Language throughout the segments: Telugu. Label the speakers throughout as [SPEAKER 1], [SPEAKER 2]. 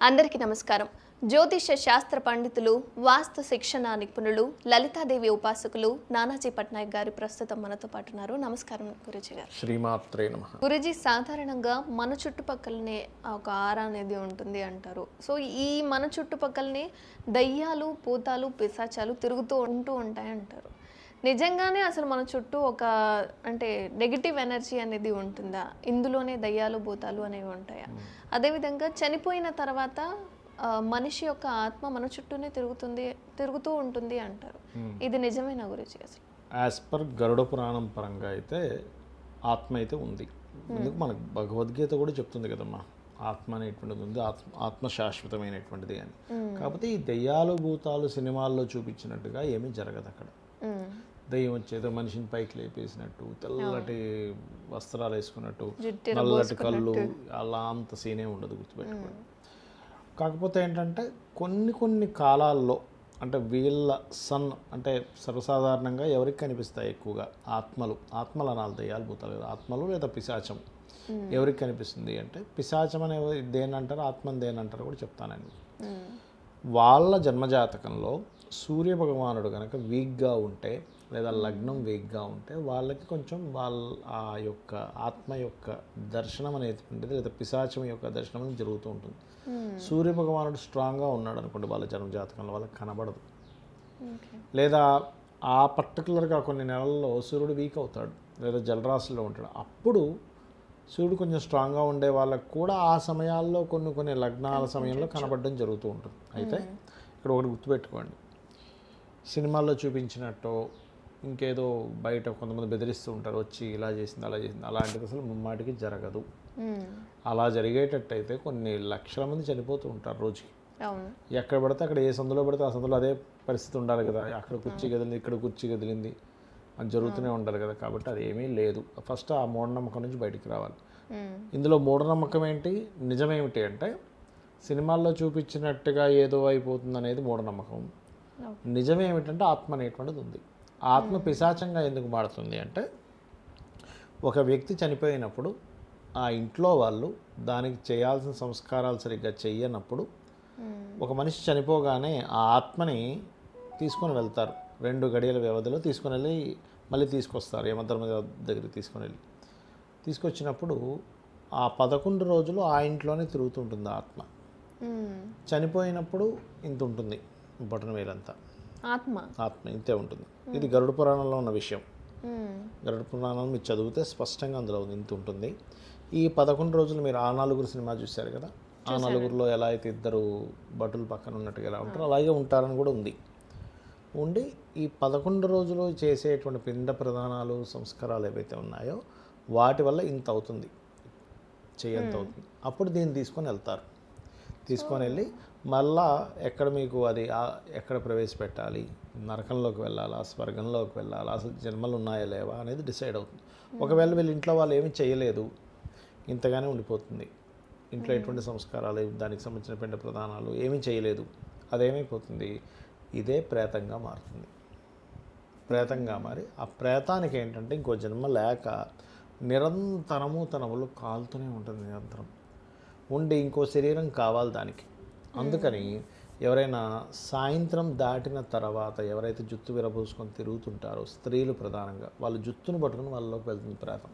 [SPEAKER 1] అందరికీ నమస్కారం. జ్యోతిష శాస్త్ర పండితులు, వాస్తు శిక్షణ నిపుణులు, లలితాదేవి ఉపాసకులు నానాజీ పట్నాయక్ గారు ప్రస్తుతం మనతో పాటు ఉన్నారు. నమస్కారం గురూజీ గారు.
[SPEAKER 2] శ్రీమాత్రే నమః.
[SPEAKER 1] గురూజీ, సాధారణంగా మన చుట్టుపక్కలనే ఒక ఆరా అనేది ఉంటుంది అంటారు. సో ఈ మన చుట్టుపక్కలనే దయ్యాలు, భూతాలు, పిశాచాలు తిరుగుతూ ఉంటాయి అంటారు. నిజంగానే అసలు మన చుట్టూ ఒక అంటే నెగిటివ్ ఎనర్జీ అనేది ఉంటుందా? ఇందులోనే దయ్యాలు, భూతాలు అనేవి ఉంటాయా? అదేవిధంగా చనిపోయిన తర్వాత మనిషి యొక్క ఆత్మ మన చుట్టూనే తిరుగుతూ ఉంటుంది అంటారు. ఇది నిజమేనా గురించి? అసలు
[SPEAKER 2] యాజ్ పర్ గరుడ పురాణం పరంగా అయితే ఆత్మ అయితే ఉంది. ఎందుకు మనకు భగవద్గీత కూడా చెప్తుంది కదమ్మా, ఆత్మ అనేటువంటిది ఉంది, ఆత్మ శాశ్వతమైనటువంటిది అని. కాకపోతే ఈ దెయ్యాలు భూతాలు సినిమాల్లో చూపించినట్టుగా ఏమీ జరగదు అక్కడ. దెయ్యం వచ్చేదో మనిషిని పైకి లేపేసినట్టు, తెల్లటి వస్త్రాలు వేసుకున్నట్టు, నల్లటి కళ్ళు, అలా అంత సీనే ఉండదు, గుర్తుపెట్టుకోండి. కాకపోతే ఏంటంటే కొన్ని కాలాల్లో అంటే వీళ్ళ సన్ అంటే సర్వసాధారణంగా ఎవరికి కనిపిస్తాయి ఎక్కువగా ఆత్మలు అనాలి, దయ్యాలు భూతాలు కదా, ఆత్మలు లేదా పిశాచం ఎవరికి కనిపిస్తుంది అంటే, పిశాచం అనే దేనంటారు, ఆత్మని దేనంటారు కూడా చెప్తానండి. వాళ్ళ జన్మజాతకంలో సూర్య భగవానుడు కనుక వీక్గా ఉంటే లేదా లగ్నం వీక్గా ఉంటే వాళ్ళకి కొంచెం వాళ్ళ ఆ యొక్క ఆత్మ యొక్క దర్శనం అనేది ఉంటుంది, లేదా పిశాచం యొక్క దర్శనం అనేది జరుగుతూ ఉంటుంది. సూర్య భగవానుడు స్ట్రాంగ్గా ఉన్నాడు అనుకోండి వాళ్ళ జన్మజాతకంలో, వాళ్ళకి కనబడదు. లేదా ఆ పర్టికులర్గా కొన్ని నెలల్లో సూర్యుడు వీక్ అవుతాడు లేదా జలరాశిలో ఉంటాడు. అప్పుడు సూర్యుడు కొంచెం స్ట్రాంగ్గా ఉండే వాళ్ళకు కూడా ఆ సమయాల్లో కొన్ని లగ్నాల సమయంలో కనబడడం జరుగుతూ ఉంటుంది. అయితే ఇక్కడ ఒకటి గుర్తుపెట్టుకోండి, సినిమాల్లో చూపించినట్టు ఇంకేదో బయట కొంతమంది బెదిరిస్తూ ఉంటారు, వచ్చి ఇలా చేసింది అలా చేసింది, అలాంటిది అసలు ముమ్మాటికి జరగదు. అలా జరిగేటట్టయితే కొన్ని లక్షల మంది చనిపోతూ ఉంటారు రోజుకి. ఎక్కడ పడితే అక్కడ, ఏ సందులో పడితే ఆ సందులో అదే పరిస్థితి ఉండాలి కదా, అక్కడ కుర్చీ కదిలింది ఇక్కడ కుర్చీ కదిలింది అని జరుగుతూనే ఉండాలి కదా. కాబట్టి అది ఏమీ లేదు. ఫస్ట్ ఆ మూఢనమ్మకం నుంచి బయటికి రావాలి. ఇందులో మూఢనమ్మకం ఏంటి, నిజమేమిటి అంటే, సినిమాల్లో చూపించినట్టుగా ఏదో అయిపోతుంది అనేది మూఢనమ్మకం. నిజమేమిటంటే ఆత్మ అనేటువంటిది ఉంది. ఆత్మ పిశాచంగా ఎందుకు మారుతుంది అంటే, ఒక వ్యక్తి చనిపోయినప్పుడు ఆ ఇంట్లో వాళ్ళు దానికి చేయాల్సిన సంస్కారాలు సరిగ్గా చెయ్యనప్పుడు, ఒక మనిషి చనిపోగానే ఆ ఆత్మని తీసుకొని వెళ్తారు. 2 గడియల వ్యవధిలో తీసుకొని వెళ్ళి మళ్ళీ తీసుకొస్తారు, యమధర్మరాజు దగ్గరికి తీసుకొచ్చినప్పుడు ఆ 11 రోజులు ఆ ఇంట్లోనే తిరుగుతుంటుంది ఆత్మ. చనిపోయినప్పుడు ఇంత ఉంటుంది, బొటన వేలంతా ఆత్మ ఇంతే ఉంటుంది. ఇది గరుడ పురాణంలో ఉన్న విషయం. గరుడ పురాణం మీరు చదివితే స్పష్టంగా అందులో ఇంత ఉంటుంది. ఈ 11 రోజులు మీరు ఆ నలుగురు సినిమా చూశారు కదా, ఆ నలుగురిలో ఎలా అయితే ఇద్దరు భటులు పక్కన ఉన్నట్టుగా ఎలా ఉంటారో అలాగే ఉంటారని కూడా ఉంది. ఉండి ఈ 11 రోజులు చేసేటువంటి పిండ ప్రధానాలు సంస్కారాలు ఏవైతే ఉన్నాయో వాటి వల్ల ఇంత అవుతుంది, చెయ్యంత అవుతుంది. అప్పుడు దీన్ని తీసుకొని వెళ్తారు. తీసుకొని వెళ్ళి మళ్ళా ఎక్కడ మీకు అది ఎక్కడ ప్రవేశపెట్టాలి, నరకంలోకి వెళ్ళాలా, స్వర్గంలోకి వెళ్ళాలా, అసలు జన్మలు ఉన్నాయా లేవా అనేది డిసైడ్ అవుతుంది. ఒకవేళ వీళ్ళ ఇంట్లో వాళ్ళు ఏమీ చేయలేదు, ఇంతగానే ఉండిపోతుంది. ఇంట్లో ఎటువంటి సంస్కారాలు, దానికి సంబంధించిన పిండ ప్రధానాలు ఏమీ చేయలేదు, అదేమైపోతుంది, ఇదే ప్రేతంగా మారుతుంది. ప్రేతంగా మారి ఆ ప్రేతానికి ఏంటంటే ఇంకో జన్మ లేక నిరంతరము తన ఒళ్ళు కాలుతూనే ఉంటుంది, నిరంతరం ఉండి ఇంకో శరీరం కావాలి దానికి. అందుకని ఎవరైనా సాయంత్రం దాటిన తర్వాత ఎవరైతే జుత్తు విరబోసుకొని తిరుగుతుంటారో స్త్రీలు ప్రధానంగా, వాళ్ళ జుత్తును పట్టుకుని వాళ్ళలోకి వెళ్తుంది ప్రేతం.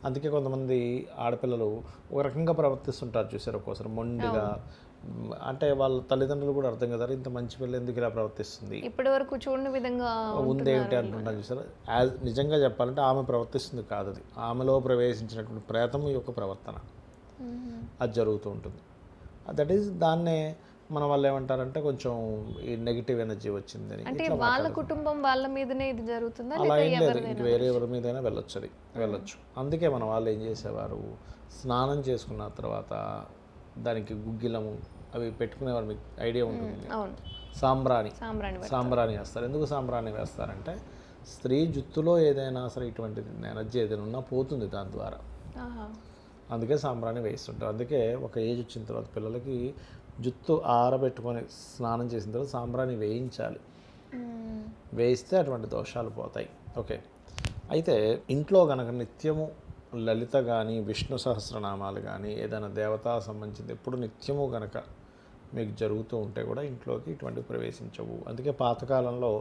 [SPEAKER 2] అందుకే కొంతమంది ఆడపిల్లలు ఒక రకంగా ప్రవర్తిస్తుంటారు చూసారు, ఒక్కోసారి మొండిగా. అంటే వాళ్ళ తల్లిదండ్రులు కూడా అర్థం కదా, ఇంత మంచి పిల్ల ఎందుకు ఇలా ప్రవర్తిస్తుంది,
[SPEAKER 1] ఇప్పటి వరకు చూడని విధంగా
[SPEAKER 2] ఉందేమిటి అంటుంటారు చూసారు. నిజంగా చెప్పాలంటే ఆమె ప్రవర్తిస్తుంది కాదు, అది ఆమెలో ప్రవేశించినటువంటి ప్రేతం యొక్క ప్రవర్తన, అది జరుగుతూ ఉంటుంది. దట్ ఈస్ దాన్నే మన వాళ్ళు ఏమంటారంటే కొంచెం ఈ నెగిటివ్ ఎనర్జీ వచ్చిందని.
[SPEAKER 1] అంటే వాళ్ళ కుటుంబం వాళ్ళ మీదనే ఇది జరుగుతుందా,
[SPEAKER 2] అలా ఏం లేదు, ఇంక వేరే ఎవరి మీదైనా వెళ్ళొచ్చు. అందుకే మన వాళ్ళు ఏం చేసేవారు, స్నానం చేసుకున్న తర్వాత దానికి గుగ్గిలము అవి పెట్టుకునేవారు, మీకు ఐడియా ఉంటుంది. సాంబ్రాణి వేస్తారు. ఎందుకు సాంబ్రాణి వేస్తారంటే, స్త్రీ జుత్తులో ఏదైనా సరే ఇటువంటి ఎనర్జీ ఏదైనా ఉన్నా పోతుంది దాని ద్వారా. అందుకే సాంబ్రాణి వేస్తుంటారు. అందుకే ఒక ఏజ్ వచ్చిన తర్వాత పిల్లలకి జుత్తు ఆరబెట్టుకొని స్నానం చేసిన తర్వాత సాంబ్రాణి వేయించాలి. వేయిస్తే అటువంటి దోషాలు పోతాయి. ఓకే. అయితే ఇంట్లో కనుక నిత్యము లలిత కానీ విష్ణు సహస్రనామాలు కానీ ఏదైనా దేవతా సంబంధించింది ఎప్పుడు నిత్యము కనుక మీకు జరుగుతూ ఉంటే కూడా ఇంట్లోకి ఇటువంటివి ప్రవేశించవు. అందుకే పాతకాలంలో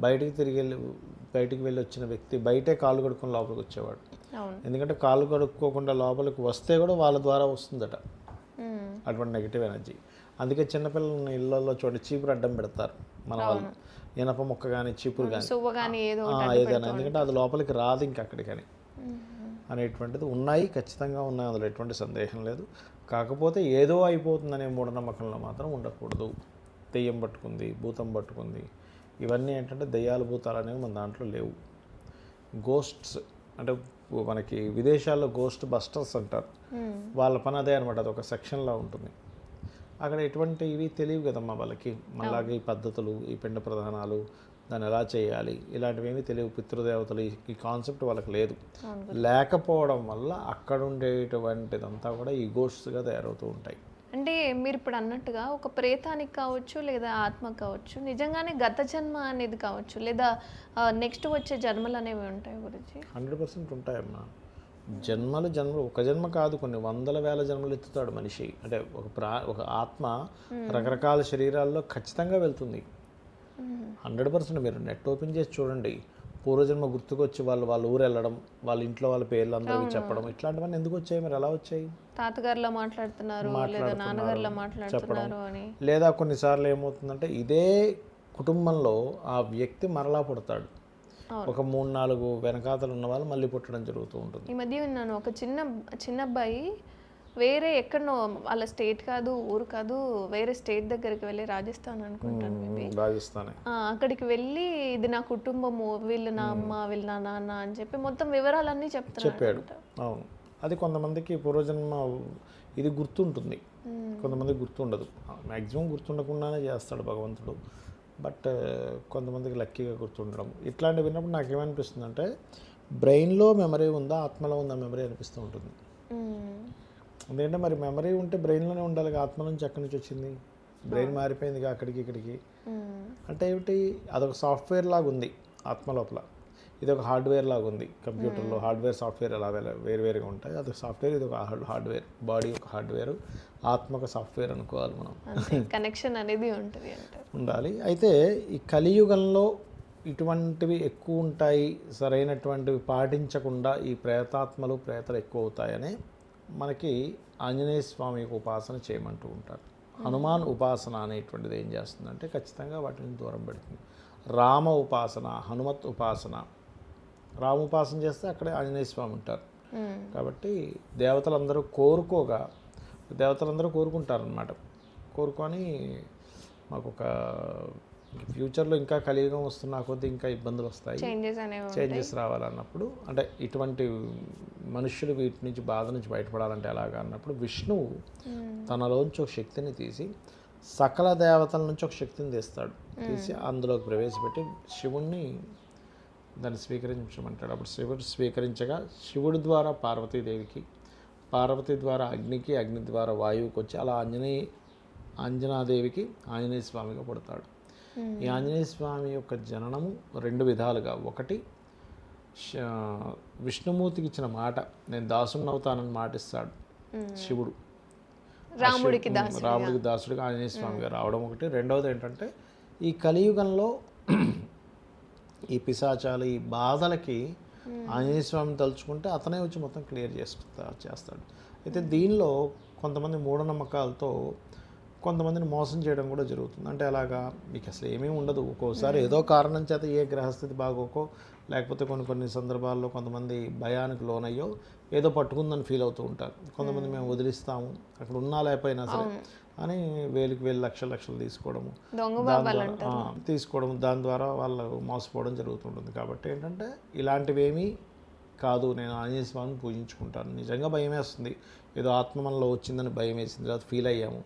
[SPEAKER 2] బయటికి వెళ్ళి వచ్చిన వ్యక్తి బయటే కాళ్ళు కడుక్కొని లోపలికి వచ్చేవాడు. ఎందుకంటే కాళ్ళు కడుక్కోకుండా లోపలికి వస్తే కూడా వాళ్ళ ద్వారా వస్తుందట అటువంటి నెగిటివ్ ఎనర్జీ. అందుకే చిన్నపిల్లలని ఇళ్ళల్లో చూడండి చీపురు అడ్డం పెడతారు మన వాళ్ళు, ఇనప మొక్క కానీ చీపురు కానీ ఏదైనా, ఎందుకంటే అది లోపలికి రాదు ఇంకా అక్కడికని అనేటువంటిది ఉన్నాయి, ఖచ్చితంగా ఉన్నాయి, అందులో ఎటువంటి సందేహం లేదు. కాకపోతే ఏదో అయిపోతుందనే మూఢనమ్మకంలో మాత్రం ఉండకూడదు. దెయ్యం పట్టుకుంది, భూతం పట్టుకుంది, ఇవన్నీ ఏంటంటే దెయ్యాలు భూతాలు అనేవి మన దాంట్లో లేవు. గోస్ట్స్ అంటే మనకి విదేశాల్లో గోస్ట్ బస్టర్స్ అంటారు, వాళ్ళ పని అదే అనమాట. అది ఒక సెక్షన్లా ఉంటుంది. అక్కడ ఎటువంటి ఇవి తెలియవు కదమ్మా వాళ్ళకి, మళ్ళాగా ఈ పద్ధతులు, ఈ పిండ ప్రధానాలు, దాన్ని ఎలా చేయాలి, ఇలాంటివి ఏమీ తెలియవు. పితృదేవతలు ఈ కాన్సెప్ట్ వాళ్ళకి లేదు. లేకపోవడం వల్ల అక్కడ ఉండేటువంటిదంతా కూడా ఈ గోస్ట్స్గా తయారవుతూ ఉంటాయి.
[SPEAKER 1] అంటే మీరు ఇప్పుడు అన్నట్టుగా ఒక ప్రేతానికి కావచ్చు లేదా ఆత్మకు కావచ్చు, నిజంగానే గత జన్మ అనేది కావచ్చు, లేదా నెక్స్ట్ వచ్చే జన్మలు అనేవి ఉంటాయి గురించి
[SPEAKER 2] 100% ఉంటాయమ్మా. జన్మలు ఒక జన్మ కాదు, కొన్ని వందల వేల జన్మలు ఎత్తుతాడు మనిషి. అంటే ఒక ఆత్మ రకరకాల శరీరాల్లో ఖచ్చితంగా వెళ్తుంది. 100% మీరు నెట్ ఓపెన్ చేసి చూడండి, పూర్వజన్మ గుర్తుకొచ్చి వాళ్ళ ఊరు వెళ్ళడం, వాళ్ళ ఇంట్లో వాళ్ళ పేర్లు అందరికీ చెప్పడం, ఇట్లాంటివన్నీ ఎందుకు వచ్చాయి, మరి ఎలా వచ్చాయి?
[SPEAKER 1] తాతగారిలో మాట్లాడుతున్నారు లేదా నాన్నగారిలో మాట్లాడుతున్నారు అని.
[SPEAKER 2] లేదా కొన్నిసార్లు ఏమవుతుందంటే ఇదే కుటుంబంలో ఆ వ్యక్తి మరలా పుడతాడు, ఒక 3-4 వెనకాతలు ఉన్న వాళ్ళు మళ్ళీ పుట్టడం జరుగుతూ ఉంటుంది.
[SPEAKER 1] ఈ మధ్య విన్నాను, ఒక చిన్న అబ్బాయి వేరే ఎక్కడనో, వాళ్ళ స్టేట్ కాదు, ఊరు కాదు, వేరే స్టేట్ దగ్గరికి వెళ్ళి, రాజస్థాన్ అనుకుంటాను,
[SPEAKER 2] రాజస్థాన్,
[SPEAKER 1] అక్కడికి వెళ్ళి ఇది నా కుటుంబము, వీళ్ళు నా అమ్మ, వీళ్ళు నా నాన్న అని చెప్పి మొత్తం వివరాలన్నీ చెప్పాడు.
[SPEAKER 2] అవును, అది కొంతమందికి పూర్వజన్మ ఇది గుర్తుంటుంది, కొంతమందికి గుర్తుండదు. మ్యాక్సిమం గుర్తుండకుండానే చేస్తాడు భగవంతుడు, బట్ కొంతమందికి లక్కీగా గుర్తుండడం. ఇట్లాంటివి విన్నప్పుడు నాకేమనిపిస్తుంది అంటే బ్రెయిన్లో మెమరీ ఉందా, ఆత్మలో ఉందా మెమరీ అనిపిస్తూ ఉంటుంది. ఎందుకంటే మరి మెమరీ ఉంటే బ్రెయిన్లోనే ఉండాలి, ఆత్మ నుంచి ఎక్కడి నుంచి వచ్చింది? బ్రెయిన్ మారిపోయింది అక్కడికి ఇక్కడికి. అంటే ఏమిటి, అదొక సాఫ్ట్వేర్ లాగా ఉంది ఆత్మ లోపల, ఇది ఒక హార్డ్వేర్ లాగా ఉంది. కంప్యూటర్లో హార్డ్వేర్ సాఫ్ట్వేర్ ఎలా వేరువేరుగా ఉంటాయి, అదొక సాఫ్ట్వేర్, ఇది ఒక హార్డ్వేర్. బాడీ ఒక హార్డ్వేర్, ఆత్మ ఒక సాఫ్ట్వేర్ అనుకోవాలి మనం.
[SPEAKER 1] కనెక్షన్ అనేది
[SPEAKER 2] ఉండాలి. అయితే ఈ కలియుగంలో ఇటువంటివి ఎక్కువ ఉంటాయి, సరైనటువంటివి పాటించకుండా ఈ ప్రేతాత్మలు ప్రేతలు ఎక్కువ అవుతాయని మనకి ఆంజనేయ స్వామి ఉపాసన చేయమంటూ ఉంటారు. హనుమాన్ ఉపాసన అనేటువంటిది ఏం చేస్తుందంటే ఖచ్చితంగా వాటిని దూరం పెడుతుంది. రామ ఉపాసన, హనుమత్ ఉపాసన, రామ ఉపాసన చేస్తే అక్కడే ఆంజనేయ స్వామి ఉంటారు. కాబట్టి దేవతలందరూ కోరుకుంటారనమాట. కోరుకొని మాకు ఒక ఫ్యూచర్లో ఇంకా కలియుగం వస్తున్న కొద్దీ ఇంకా ఇబ్బందులు వస్తాయి, చేంజెస్ రావాలన్నప్పుడు, అంటే ఇటువంటి మనుషులు వీటి నుంచి బాధ నుంచి బయటపడాలంటే ఎలాగా అన్నప్పుడు విష్ణువు తనలోంచి ఒక శక్తిని తీసి సకల దేవతల నుంచి ఒక శక్తిని తీసి అందులోకి ప్రవేశపెట్టి శివుణ్ణి దాన్ని స్వీకరించమంటాడు. అప్పుడు శివుడు స్వీకరించగా శివుడి ద్వారా పార్వతీదేవికి, పార్వతి ద్వారా అగ్నికి, అగ్ని ద్వారా వాయువుకి వచ్చి అలా అంజనాదేవికి ఆంజనేయ స్వామిగా పుడతాడు. ఈ ఆంజనేయ స్వామి యొక్క జననము 2 విధాలుగా. ఒకటి, విష్ణుమూర్తికి ఇచ్చిన మాట, నేను దాసుని అవుతానని మాటిస్తాడు శివుడు, రాముడికి దాసుడిగా ఆంజనేయ స్వామిగా రావడం ఒకటి. రెండవది ఏంటంటే ఈ కలియుగంలో ఈ పిశాచాలు, ఈ బాధలకి ఆంజనేయ స్వామిని తలుచుకుంటే అతనే వచ్చి మొత్తం క్లియర్ చేస్తాడు. అయితే దీనిలో కొంతమంది మూఢనమ్మకాలతో కొంతమందిని మోసం చేయడం కూడా జరుగుతుంది. అంటే అలాగా మీకు అసలు ఏమీ ఉండదు, ఒక్కోసారి ఏదో కారణం చేత ఏ గ్రహస్థితి బాగోకో, లేకపోతే కొన్ని సందర్భాల్లో కొంతమంది భయానికి లోనయ్యో ఏదో పట్టుకుందని ఫీల్ అవుతూ ఉంటారు. కొంతమంది మేము వదిలిస్తాము, అక్కడ ఉన్నా లేకపోయినా సరే అని వేలు లక్షలు తీసుకోవడము, దాని ద్వారా వాళ్ళు మోసపోవడం జరుగుతుంటుంది. కాబట్టి ఏంటంటే ఇలాంటివేమీ కాదు, నేను ఆంజనేయ స్వామిని పూజించుకుంటాను. నిజంగా భయం వేస్తుంది, ఏదో ఆత్మ మనలో వచ్చిందని భయం వేసింది, తర్వాత ఫీల్ అయ్యాము,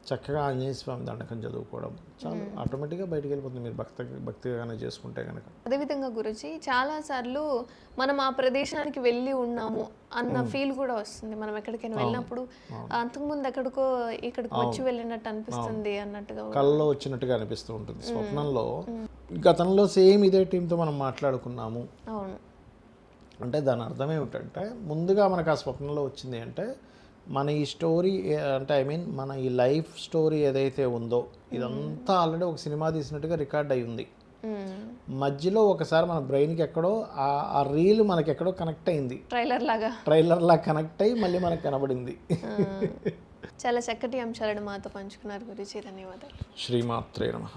[SPEAKER 2] చక్కగా ఆంజనేయ స్వామి దండకం చదువుకోవడం చాలా ఆటోమేటిక్గా బయటికి వెళ్ళిపోతుంది, మీరు భక్తిగానే చేసుకుంటే కనుక.
[SPEAKER 1] అదేవిధంగా గురించి చాలాసార్లు మనం ఆ ప్రదేశానికి వెళ్ళి ఉన్నాము అన్న ఫీల్ కూడా వస్తుంది. మనం ఎక్కడికైనా వెళ్ళినప్పుడు అంతకుముందు ఇక్కడికి వచ్చి వెళ్ళినట్టు అనిపిస్తుంది అన్నట్టుగా,
[SPEAKER 2] కళ్ళలో వచ్చినట్టుగా అనిపిస్తూ ఉంటుంది. స్వప్నంలో గతంలో సేమ్ ఇదే టీంతో మనం మాట్లాడుకున్నాము.
[SPEAKER 1] అవును,
[SPEAKER 2] అంటే దాని అర్థం ఏమిటంటే ముందుగా మనకు ఆ స్వప్నంలో వచ్చింది అంటే మన ఈ స్టోరీ అంటే ఐ మీన్ మన ఈ లైఫ్ స్టోరీ ఏదైతే ఉందో ఇదంతా ఆల్రెడీ ఒక సినిమా తీసినట్టుగా రికార్డ్ అయి ఉంది. మధ్యలో ఒకసారి మన బ్రెయిన్కి ఎక్కడో ఆ రీల్ మనకి ఎక్కడో కనెక్ట్ అయింది, ట్రైలర్ లా కనెక్ట్ అయ్యి మళ్ళీ మనకు కనబడింది.
[SPEAKER 1] చాలా చక్కటి అంశాలను మాతో పంచుకున్నారు గురుజీ, ధన్యవాదాలు.
[SPEAKER 2] శ్రీమాత్రే నమః.